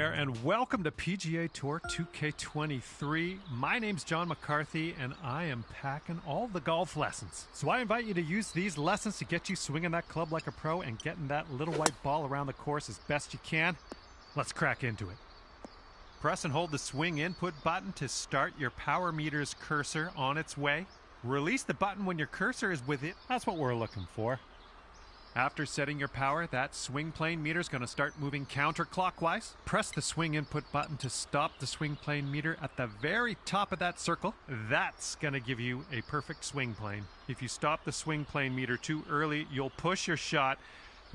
there, and welcome to PGA Tour 2K23. My name's John McCarthy, and I am packing all the golf lessons. So I invite you to use these lessons to get you swinging that club like a pro and getting that little white ball around the course as best you can. Let's crack into it. Press and hold the swing input button to start your power meter's cursor on its way. Release the button when your cursor is with it. That's what we're looking for. After setting your power, that swing plane meter is going to start moving counterclockwise. Press the swing input button to stop the swing plane meter at the very top of that circle. That's going to give you a perfect swing plane. If you stop the swing plane meter too early, you'll push your shot,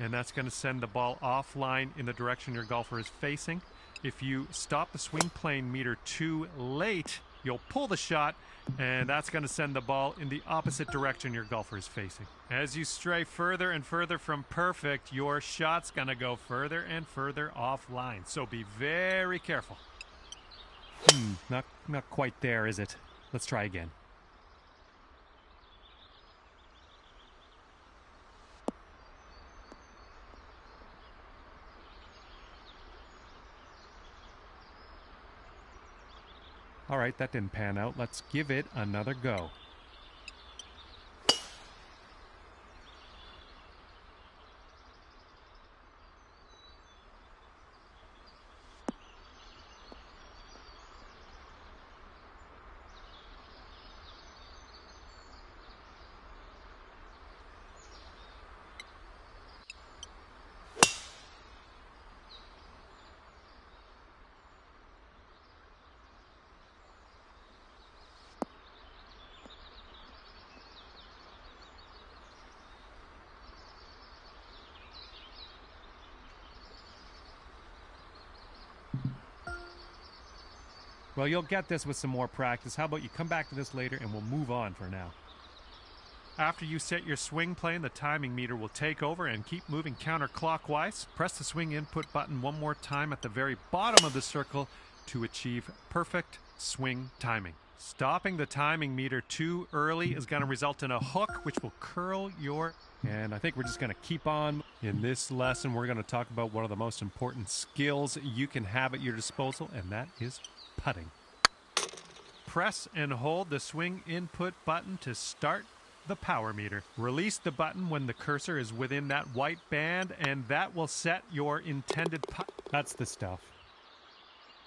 and that's going to send the ball offline in the direction your golfer is facing. If you stop the swing plane meter too late, you'll pull the shot, and that's going to send the ball in the opposite direction your golfer is facing. As you stray further and further from perfect, your shot's going to go further and further offline. So be very careful. Not quite there, is it? Let's try again. All right, that didn't pan out. Let's give it another go. Well, you'll get this with some more practice. How about you come back to this later and we'll move on for now. After you set your swing plane, the timing meter will take over and keep moving counterclockwise. Press the swing input button one more time at the very bottom of the circle to achieve perfect swing timing. Stopping the timing meter too early is going to result in a hook, which will curl your... And I think we're just going to keep on. In this lesson, we're going to talk about one of the most important skills you can have at your disposal, and that is putting. Press and hold the swing input button to start the power meter. Release the button when the cursor is within that white band, and that will set your intended putt. That's the stuff.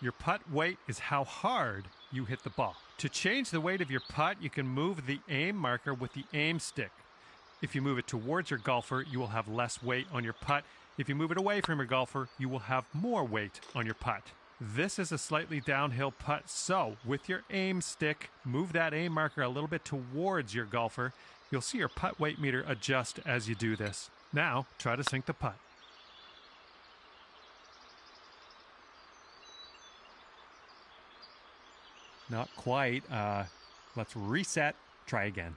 Your putt weight is how hard you hit the ball. To change the weight of your putt, you can move the aim marker with the aim stick. If you move it towards your golfer, you will have less weight on your putt. If you move it away from your golfer, you will have more weight on your putt. This is a slightly downhill putt, so with your aim stick, move that aim marker a little bit towards your golfer. You'll see your putt weight meter adjust as you do this. Now, try to sink the putt. Not quite. Let's reset. Try again.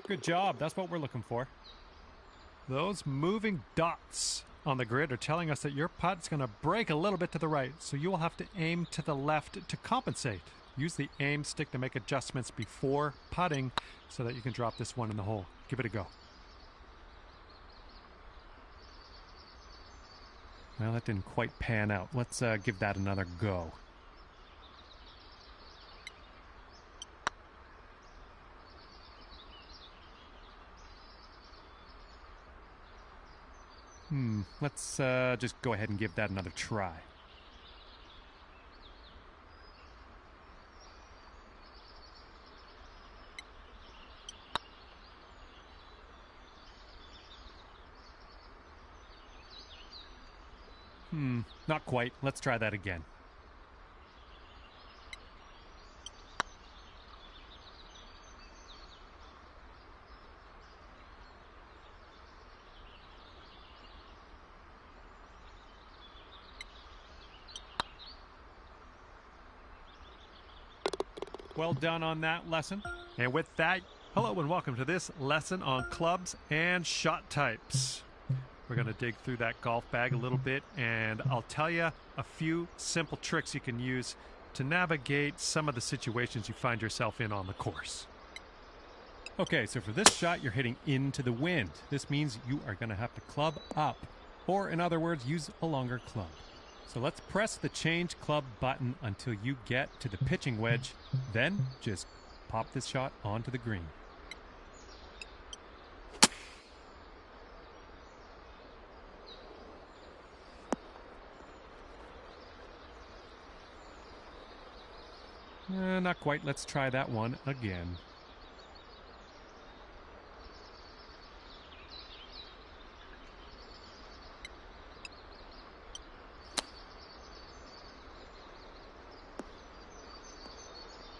Good job. That's what we're looking for. Those moving dots on the grid are telling us that your putt's going to break a little bit to the right, so you will have to aim to the left to compensate. Use the aim stick to make adjustments before putting so that you can drop this one in the hole. Give it a go. Well, that didn't quite pan out. Let's give that another go. Let's just go ahead and give that another try. Not quite. Let's try that again. Well done on that lesson. And with that, hello and welcome to this lesson on clubs and shot types. We're going to dig through that golf bag a little bit, and I'll tell you a few simple tricks you can use to navigate some of the situations you find yourself in on the course. Okay, so for this shot, you're hitting into the wind. This means you are going to have to club up, or in other words, use a longer club. So let's press the change club button until you get to the pitching wedge. Then just pop this shot onto the green. Not quite. Let's try that one again.